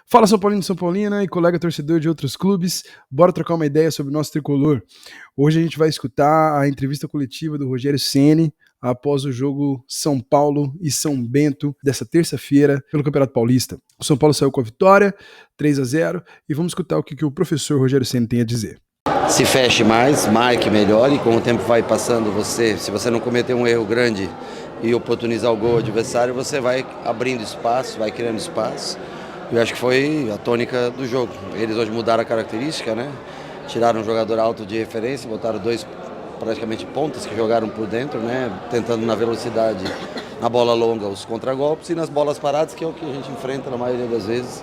Fala São Paulino e São Paulina e colega torcedor de outros clubes, bora trocar uma ideia sobre o nosso tricolor. Hoje a gente vai escutar a entrevista coletiva do Rogério Ceni após o jogo São Paulo e São Bento dessa terça-feira pelo Campeonato Paulista. O São Paulo saiu com a vitória, 3-0, e vamos escutar o que o professor Rogério Ceni tem a dizer. Se feche mais, marque melhor e com o tempo vai passando, se você não cometer um erro grande e oportunizar o gol adversário, você vai abrindo espaço, vai criando espaço. Eu acho que foi a tônica do jogo. Eles hoje mudaram a característica, né? Tiraram um jogador alto de referência, botaram dois praticamente pontas que jogaram por dentro, né? Tentando na velocidade, na bola longa, os contragolpes e nas bolas paradas, que é o que a gente enfrenta na maioria das vezes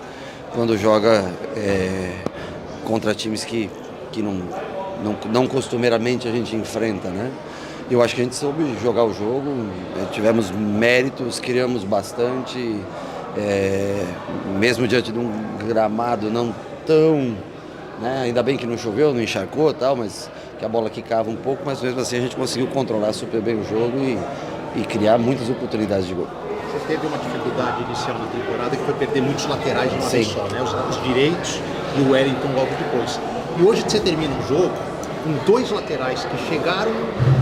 quando joga contra times que não costumeiramente a gente enfrenta, né? Eu acho que a gente soube jogar o jogo, tivemos méritos, criamos bastante. Mesmo diante de um gramado não tão, né, ainda bem que não choveu, não encharcou tal, mas que a bola quicava um pouco, mas mesmo assim a gente conseguiu controlar super bem o jogo e criar muitas oportunidades de gol. Você teve uma dificuldade inicial na temporada que foi perder muitos laterais de uma vez só, né? Os direitos e o Wellington logo depois. E hoje você termina o jogo com dois laterais que chegaram,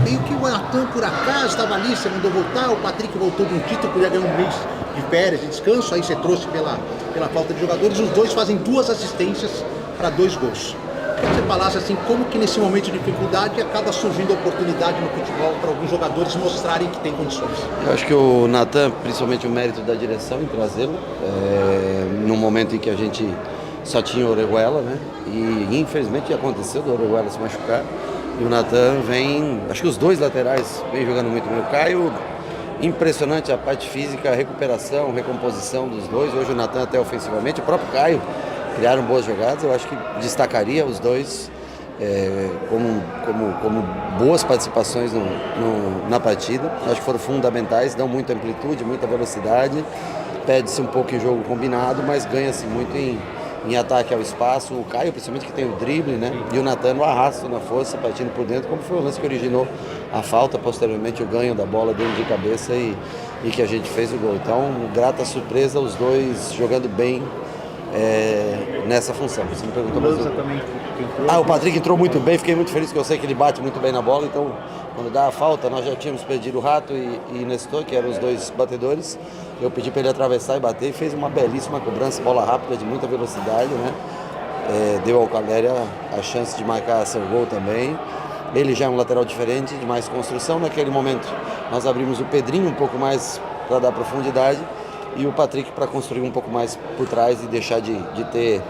meio que o Natan por acaso estava ali, você mandou voltar, o Patrick voltou de um título, podia ganhar um mês de férias, de descanso, aí você trouxe pela falta de jogadores, os dois fazem 2 assistências para 2 gols. Queria que você falasse assim, como que nesse momento de dificuldade acaba surgindo a oportunidade no futebol para alguns jogadores mostrarem que tem condições? Eu acho que o Natan, principalmente o mérito da direção em trazê-lo, num momento em que a gente só tinha o Orejuela, né? E infelizmente aconteceu do Orejuela se machucar. E o Natan vem, acho que os dois laterais vem jogando muito bem. O Caio, impressionante a parte física, a recuperação, recomposição dos dois. Hoje o Natan até ofensivamente, o próprio Caio criaram boas jogadas. Eu acho que destacaria os dois como boas participações na partida. Acho que foram fundamentais, dão muita amplitude, muita velocidade. Perde-se um pouco em jogo combinado, mas ganha-se muito em ataque ao espaço. O Caio, principalmente, que tem o drible, né? E o Natan no arrasto, na força, partindo por dentro, como foi o lance que originou a falta, posteriormente o ganho da bola dentro de cabeça e que a gente fez o gol. Então, grata surpresa, os dois jogando bem nessa função. Você me perguntou mais o Patrick entrou muito bem, fiquei muito feliz, porque eu sei que ele bate muito bem na bola, então quando dá a falta, nós já tínhamos perdido o Rato e Nestor, que eram os dois batedores. Eu pedi para ele atravessar e bater, e fez uma belíssima cobrança, bola rápida, de muita velocidade, né? Deu ao Caldeira a chance de marcar seu gol também. Ele já é um lateral diferente, de mais construção. Naquele momento nós abrimos o Pedrinho um pouco mais para dar profundidade e o Patrick para construir um pouco mais por trás e deixar de ter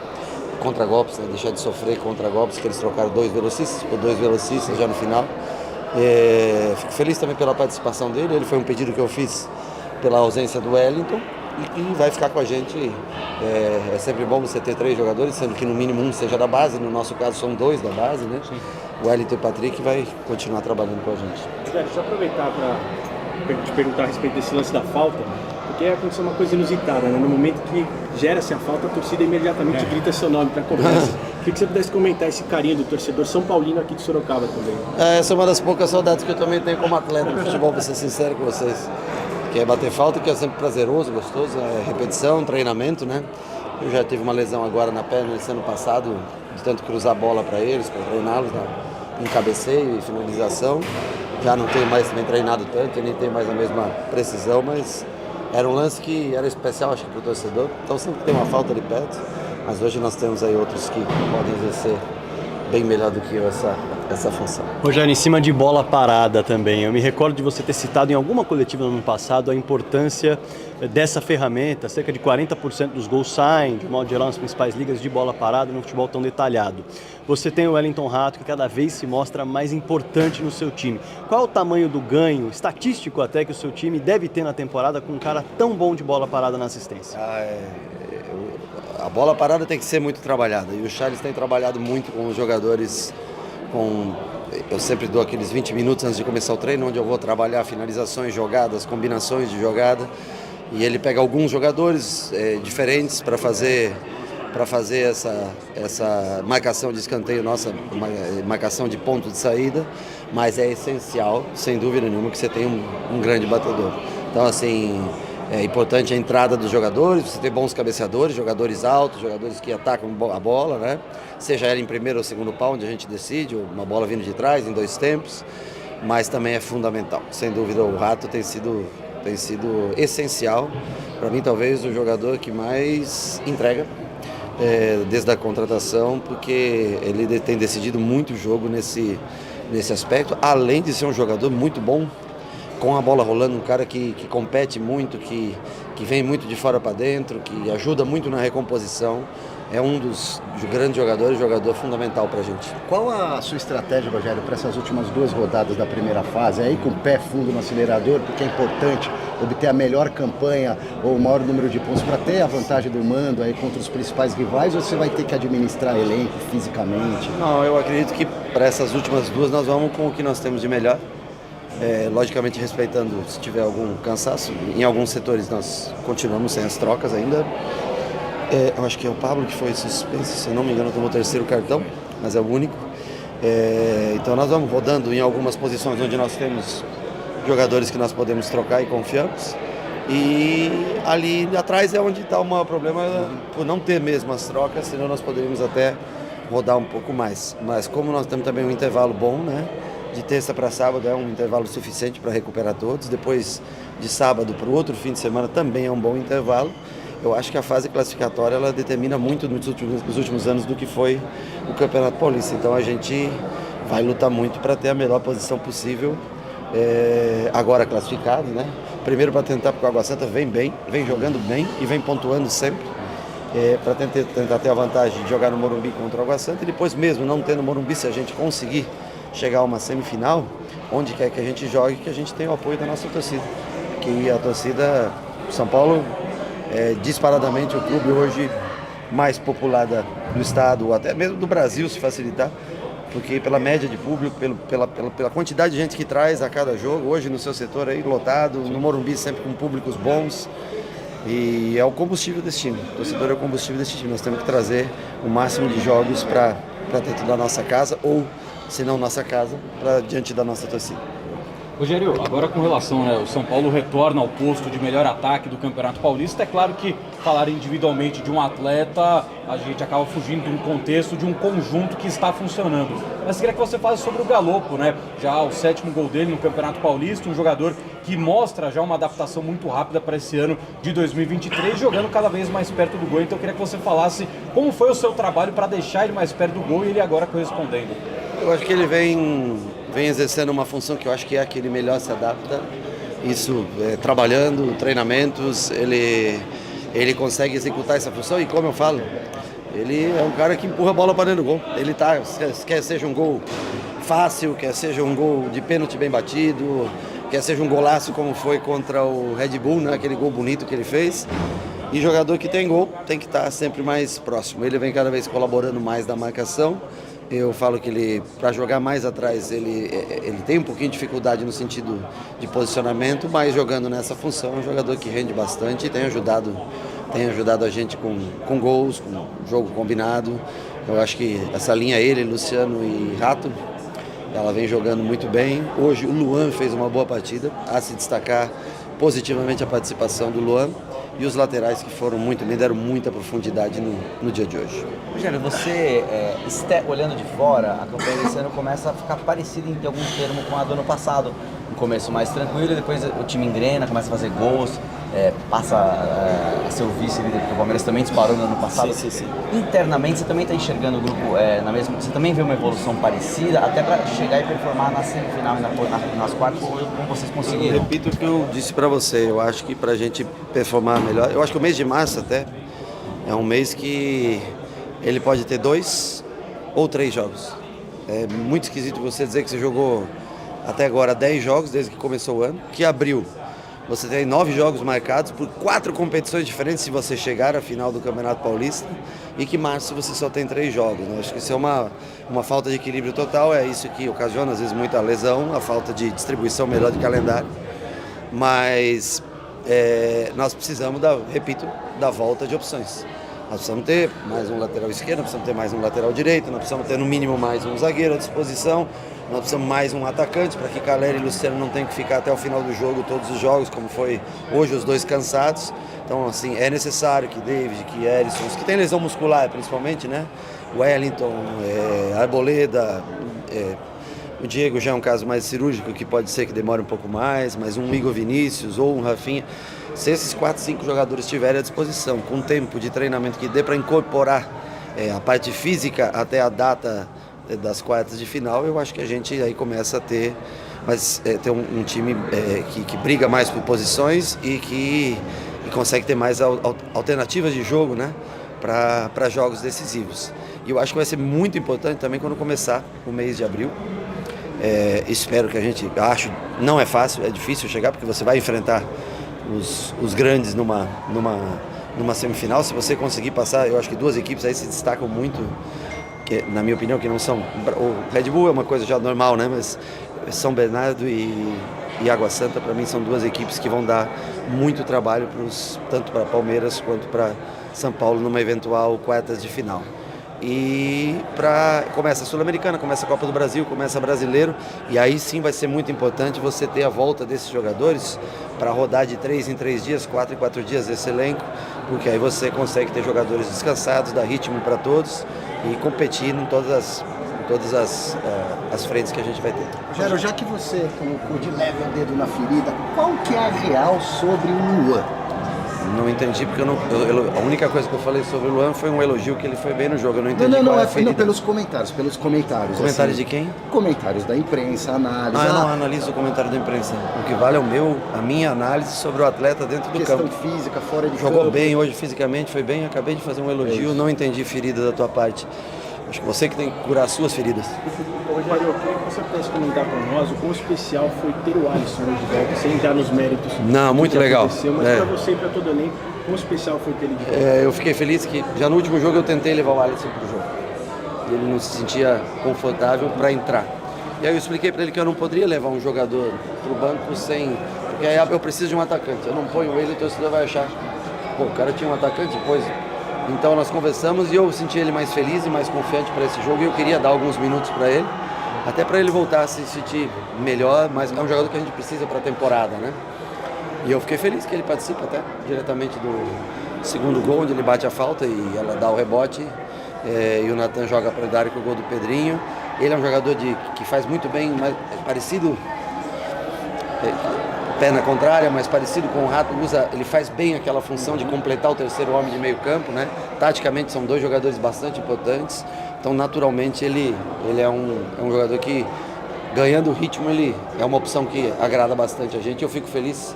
contragolpes, né? Deixar de sofrer contragolpes, que eles trocaram 2 velocistas por 2 velocistas já no final. Fico feliz também pela participação dele, ele foi um pedido que eu fiz pela ausência do Wellington e vai ficar com a gente. É sempre bom você ter 3 jogadores, sendo que no mínimo um seja da base, no nosso caso são 2 da base, né? Sim. O Wellington e o Patrick vai continuar trabalhando com a gente. Deixa eu aproveitar para te perguntar a respeito desse lance da falta, porque aconteceu uma coisa inusitada, né? No momento que gera-se a falta, a torcida imediatamente grita seu nome para a cobrança. Queria que você pudesse comentar esse carinho do torcedor São Paulino aqui de Sorocaba também. Essa é uma das poucas saudades que eu também tenho como atleta de futebol, para ser sincero com vocês. Que é bater falta, que é sempre prazeroso, gostoso, repetição, treinamento, né? Eu já tive uma lesão agora na perna esse ano passado, de tanto cruzar a bola para eles, para treiná-los, em cabeceio e finalização. Já não tenho mais também treinado tanto, nem tenho mais a mesma precisão, mas era um lance que era especial, acho que para o torcedor. Então sempre tem uma falta ali perto, mas hoje nós temos aí outros que podem exercer bem melhor do que eu essa função. Rogério, em cima de bola parada também, eu me recordo de você ter citado em alguma coletiva no ano passado a importância dessa ferramenta. Cerca de 40% dos gols saem, de modo geral, nas principais ligas, de bola parada, no futebol tão detalhado. Você tem o Wellington Rato, que cada vez se mostra mais importante no seu time. Qual é o tamanho do ganho, estatístico até, que o seu time deve ter na temporada com um cara tão bom de bola parada na assistência? A bola parada tem que ser muito trabalhada, e o Charles tem trabalhado muito com os jogadores. Eu sempre dou aqueles 20 minutos antes de começar o treino, onde eu vou trabalhar finalizações, jogadas, combinações de jogada, e ele pega alguns jogadores diferentes para fazer essa marcação de escanteio nossa, marcação de ponto de saída, mas é essencial, sem dúvida nenhuma, que você tenha um grande batedor. Então, assim, É importante a entrada dos jogadores, você ter bons cabeceadores, jogadores altos, jogadores que atacam a bola, né? Seja ela em primeiro ou segundo pau, onde a gente decide, ou uma bola vindo de trás, em 2 tempos, mas também é fundamental. Sem dúvida, o Rato tem sido essencial. Para mim, talvez o jogador que mais entrega desde a contratação, porque ele tem decidido muito o jogo nesse aspecto, além de ser um jogador muito bom, com a bola rolando, um cara que compete muito, que vem muito de fora para dentro, que ajuda muito na recomposição. É um dos grandes jogadores, jogador fundamental para a gente. Qual a sua estratégia, Rogério, para essas últimas 2 rodadas da primeira fase? É aí com o pé fundo no acelerador, porque é importante obter a melhor campanha ou o maior número de pontos para ter a vantagem do mando aí contra os principais rivais, ou você vai ter que administrar elenco fisicamente? Não, eu acredito que para essas últimas 2 nós vamos com o que nós temos de melhor. Logicamente respeitando se tiver algum cansaço. Em alguns setores nós continuamos sem as trocas ainda. Eu acho que é o Pablo que foi suspenso, se eu não me engano tomou o 3º cartão, mas é o único. Então nós vamos rodando em algumas posições onde nós temos jogadores que nós podemos trocar e confiamos. E ali atrás é onde está o maior problema, por não ter mesmo as trocas, senão nós poderíamos até rodar um pouco mais. Mas como nós temos também um intervalo bom, né? De terça para sábado é um intervalo suficiente para recuperar todos. Depois de sábado para o outro fim de semana também é um bom intervalo. Eu acho que a fase classificatória ela determina muito nos últimos anos do que foi o Campeonato Paulista. Então a gente vai lutar muito para ter a melhor posição possível, agora classificado, né? Primeiro para tentar, porque o Água Santa vem bem, vem jogando bem e vem pontuando sempre. Para tentar ter a vantagem de jogar no Morumbi contra o Água Santa e depois mesmo não tendo Morumbi, se a gente conseguir chegar a uma semifinal, onde quer que a gente jogue, que a gente tenha o apoio da nossa torcida. Que a torcida São Paulo é disparadamente o clube hoje mais popular do estado, ou até mesmo do Brasil, se facilitar, porque pela média de público, pela quantidade de gente que traz a cada jogo, hoje no seu setor aí lotado, no Morumbi sempre com públicos bons, e é o combustível desse time. O torcedor é o combustível desse time. Nós temos que trazer o máximo de jogos para dentro da nossa casa, ou se não nossa casa, para diante da nossa torcida. Rogério, agora com relação, o São Paulo retorna ao posto de melhor ataque do Campeonato Paulista. É claro que falar individualmente de um atleta, a gente acaba fugindo de um contexto, de um conjunto que está funcionando. Mas queria que você falasse sobre o Galopo, né? Já o 7º gol dele no Campeonato Paulista, um jogador que mostra já uma adaptação muito rápida para esse ano de 2023, jogando cada vez mais perto do gol. Então eu queria que você falasse como foi o seu trabalho para deixar ele mais perto do gol e ele agora correspondendo. Eu acho que ele vem exercendo uma função que eu acho que é a que ele melhor se adapta. Isso, trabalhando, treinamentos, ele consegue executar essa função e, como eu falo, ele é um cara que empurra a bola para dentro do gol. Ele quer seja um gol fácil, quer seja um gol de pênalti bem batido, quer seja um golaço como foi contra o Red Bull, né, aquele gol bonito que ele fez. E jogador que tem gol tem que estar sempre mais próximo. Ele vem cada vez colaborando mais na marcação. Eu falo que ele, para jogar mais atrás, ele tem um pouquinho de dificuldade no sentido de posicionamento, mas jogando nessa função é um jogador que rende bastante e tem ajudado a gente com gols, com jogo combinado. Eu acho que essa linha ele, Luciano e Rato, ela vem jogando muito bem. Hoje o Luan fez uma boa partida, a se destacar positivamente a participação do Luan. E os laterais que foram muito bem, deram muita profundidade no dia de hoje. Rogério, você, olhando de fora, a campanha desse ano começa a ficar parecida em algum termo com a do ano passado. Um começo mais tranquilo e depois o time engrena, começa a fazer gols, passa a ser o vice-líder, porque o Palmeiras também disparou no ano passado. Sim. Internamente, você também está enxergando o grupo você também vê uma evolução parecida, até para chegar e performar na semifinal e nas quartas, como vocês conseguiram? Eu repito o que eu disse para você, eu acho que para a gente performar melhor, eu acho que o mês de março até é um mês que ele pode ter 2 ou 3 jogos. É muito esquisito você dizer que você jogou até agora 10 jogos desde que começou o ano, que abril você tem 9 jogos marcados por 4 competições diferentes se você chegar à final do Campeonato Paulista, e que março você só tem 3 jogos. Né? Acho que isso é uma falta de equilíbrio total, é isso que ocasiona às vezes muita lesão, a falta de distribuição melhor de calendário, mas nós precisamos, da volta de opções. Nós precisamos ter mais um lateral esquerdo, nós precisamos ter mais um lateral direito, nós precisamos ter no mínimo mais um zagueiro à disposição, nós precisamos mais um atacante para que Caleri e Luciano não tenham que ficar até o final do jogo, todos os jogos, como foi hoje, os dois cansados. Então, assim, é necessário que David, que Erisson, os que tem lesão muscular principalmente, né? Wellington, Arboleda, o Diego já é um caso mais cirúrgico, que pode ser que demore um pouco mais, mas um Igor Vinícius ou um Rafinha. Se esses 4, 5 jogadores estiverem à disposição, com tempo de treinamento que dê para incorporar a parte física até a data das quartas de final, eu acho que a gente aí começa a ter, ter um time que briga mais por posições e que consegue ter mais alternativas de jogo, né, para jogos decisivos. E eu acho que vai ser muito importante também quando começar o mês de abril. Espero que não é fácil, é difícil chegar, porque você vai enfrentar os grandes numa semifinal. Se você conseguir passar, eu acho que 2 equipes aí se destacam muito, que, na minha opinião, que não são... O Red Bull é uma coisa já normal, né? Mas São Bernardo e Água Santa, para mim, são 2 equipes que vão dar muito trabalho tanto para Palmeiras quanto para São Paulo numa eventual quartas de final. E começa a Sul-Americana, começa a Copa do Brasil, começa Brasileiro, e aí sim vai ser muito importante você ter a volta desses jogadores para rodar de 3 em 3 dias, 4 em 4 dias esse elenco, porque aí você consegue ter jogadores descansados, dar ritmo para todos e competir em todas as frentes que a gente vai ter. Rogério, já que você colocou de leve o dedo na ferida, qual que é a real sobre o Luan? Não entendi, porque a única coisa que eu falei sobre o Luan foi um elogio, que ele foi bem no jogo. Eu não entendi pelos comentários. Comentários assim, de quem? Comentários da imprensa, análise. Eu não analiso o comentário da imprensa. O que vale é a minha análise sobre o atleta dentro do campo. Questão física, fora de Jogou campo. bem hoje fisicamente, foi bem. Acabei de fazer um elogio, não entendi ferida da tua parte. Acho que você que tem que curar as suas feridas. Rogério, eu queria que você pudesse comentar para nós o quão especial foi ter o Alisson hoje de volta, sem entrar nos méritos. Não, muito legal. Mas para você e para todo o elenco, quão especial foi ter ele de volta? Eu fiquei feliz que já no último jogo eu tentei levar o Alisson para o jogo. Ele não se sentia confortável para entrar. E aí eu expliquei para ele que eu não poderia levar um jogador para o banco sem... Porque aí eu preciso de um atacante. Eu não ponho ele, o torcedor vai achar... Pô, o cara tinha um atacante, depois... Então nós conversamos e eu senti ele mais feliz e mais confiante para esse jogo, e eu queria dar alguns minutos para ele, até para ele voltar a se sentir melhor, mas é um jogador que a gente precisa para a temporada, né? E eu fiquei feliz que ele participa até diretamente do segundo gol, onde ele bate a falta e ela dá o rebote, e o Natan joga para o Dário com o gol do Pedrinho. Ele é um jogador que faz muito bem, parecido... perna contrária, mas parecido com o Rato, ele faz bem aquela função de completar o terceiro homem de meio campo, né? Taticamente são 2 jogadores bastante importantes, então naturalmente ele é um jogador que, ganhando ritmo, ele é uma opção que agrada bastante a gente. Eu fico feliz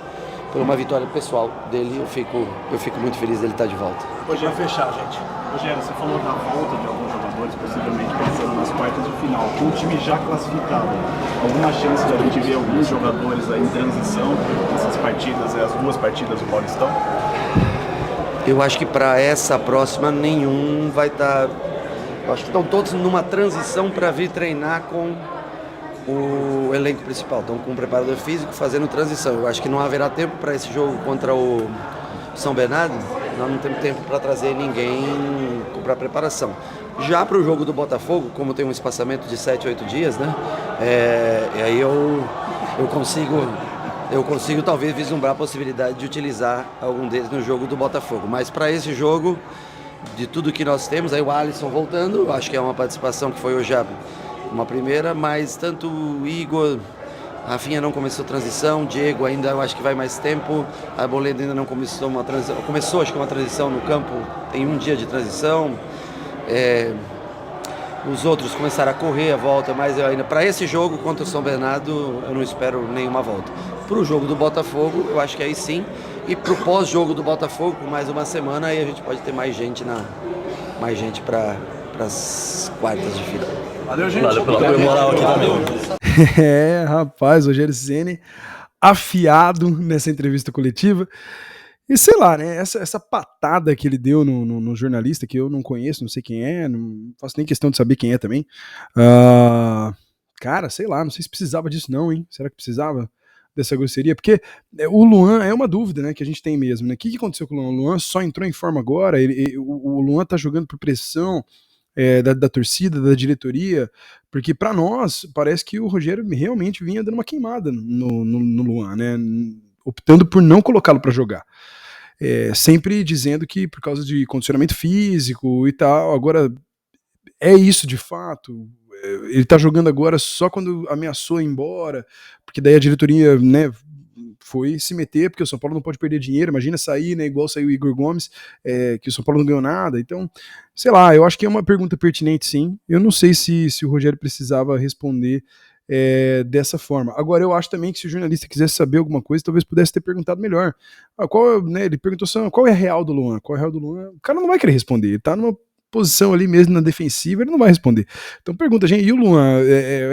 por uma vitória pessoal dele, eu fico muito feliz dele estar de volta. Hoje vai fechar, gente. Rogério, você falou da volta de alguns jogadores, possivelmente pensando nas quartas de final, com o time já classificado. Alguma chance de a gente ver alguns jogadores aí em transição nessas partidas, as 2 partidas do Paulistão? Eu acho que para essa próxima nenhum vai estar... Eu acho que estão todos numa transição para vir treinar com o elenco principal. Estão com o preparador físico fazendo transição. Eu acho que não haverá tempo para esse jogo contra o São Bernardo. Nós não temos tempo para trazer ninguém para preparação. Já para o jogo do Botafogo, como tem um espaçamento de 7, 8 dias, né? E aí eu consigo talvez vislumbrar a possibilidade de utilizar algum deles no jogo do Botafogo. Mas para esse jogo, de tudo que nós temos, aí o Alisson voltando, acho que é uma participação que foi hoje uma primeira, mas tanto o Igor... Rafinha não começou transição, Diego ainda eu acho que vai mais tempo, a Arboleda ainda não começou uma transição, começou acho que uma transição no campo, tem 1 dia de transição, os outros começaram a correr a volta, mas eu ainda para esse jogo contra o São Bernardo eu não espero nenhuma volta. Para o jogo do Botafogo eu acho que aí sim, e para o pós-jogo do Botafogo, por mais uma semana, aí a gente pode ter mais gente para as quartas de final. Valeu, gente. Valeu pela apoio moral aqui também. Rapaz, Rogério Ceni afiado nessa entrevista coletiva. E sei lá, né? Essa patada que ele deu no jornalista, que eu não conheço, não sei quem é, não faço nem questão de saber quem é também. Cara, sei lá, não sei se precisava disso não, hein? Será que precisava? dessa grosseria, porque o Luan é uma dúvida, né, que a gente tem mesmo, né? O que aconteceu com o Luan? O Luan só entrou em forma agora, o Luan tá jogando por pressão da torcida, da diretoria, porque para nós parece que o Rogério realmente vinha dando uma queimada no Luan, né? Optando por não colocá-lo para jogar. Sempre dizendo que por causa de condicionamento físico e tal. Agora, é isso de fato? Ele tá jogando agora só quando ameaçou ir embora, porque daí a diretoria, né, foi se meter, porque o São Paulo não pode perder dinheiro, imagina sair, né, igual saiu o Igor Gomes, que o São Paulo não ganhou nada. Então, sei lá, eu acho que é uma pergunta pertinente, sim. Eu não sei se o Rogério precisava responder dessa forma. Agora, eu acho também que se o jornalista quisesse saber alguma coisa, talvez pudesse ter perguntado melhor. Né, ele perguntou assim, qual é a real do Luan? Qual é a real do Luan? O cara não vai querer responder, ele tá numa posição ali mesmo na defensiva, ele não vai responder. Então pergunta, gente, e o Luan,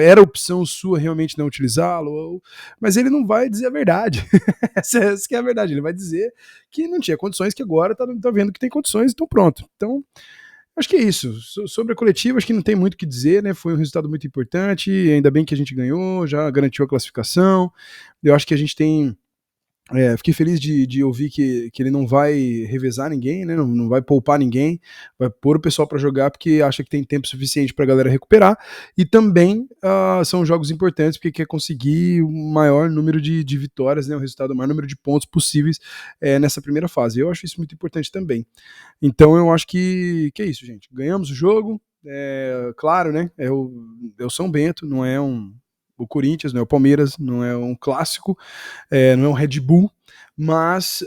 era opção sua realmente não utilizá-lo? Mas ele não vai dizer a verdade. Essa que é a verdade, ele vai dizer que não tinha condições, que agora tá vendo que tem condições, então pronto. Então, acho que é isso. Sobre a coletiva, acho que não tem muito o que dizer, né? Foi um resultado muito importante, ainda bem que a gente ganhou, já garantiu a classificação. Eu acho que a gente tem... fiquei feliz de ouvir que ele não vai revezar ninguém, né? Não vai poupar ninguém, vai pôr o pessoal para jogar porque acha que tem tempo suficiente para a galera recuperar. E também são jogos importantes porque quer conseguir o maior número de vitórias, né? O resultado, o maior número de pontos possíveis nessa primeira fase. Eu acho isso muito importante também. Então eu acho que é isso, gente. Ganhamos o jogo, claro, né? É o São Bento, não é o Corinthians, não é o Palmeiras, não é um clássico, não é um Red Bull, mas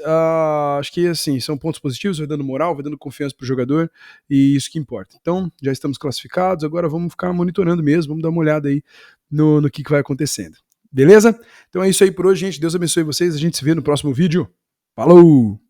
acho que assim, são pontos positivos, vai dando moral, vai dando confiança pro jogador, e isso que importa. Então, já estamos classificados, agora vamos ficar monitorando mesmo, vamos dar uma olhada aí no que vai acontecendo. Beleza? Então é isso aí por hoje, gente. Deus abençoe vocês, a gente se vê no próximo vídeo. Falou!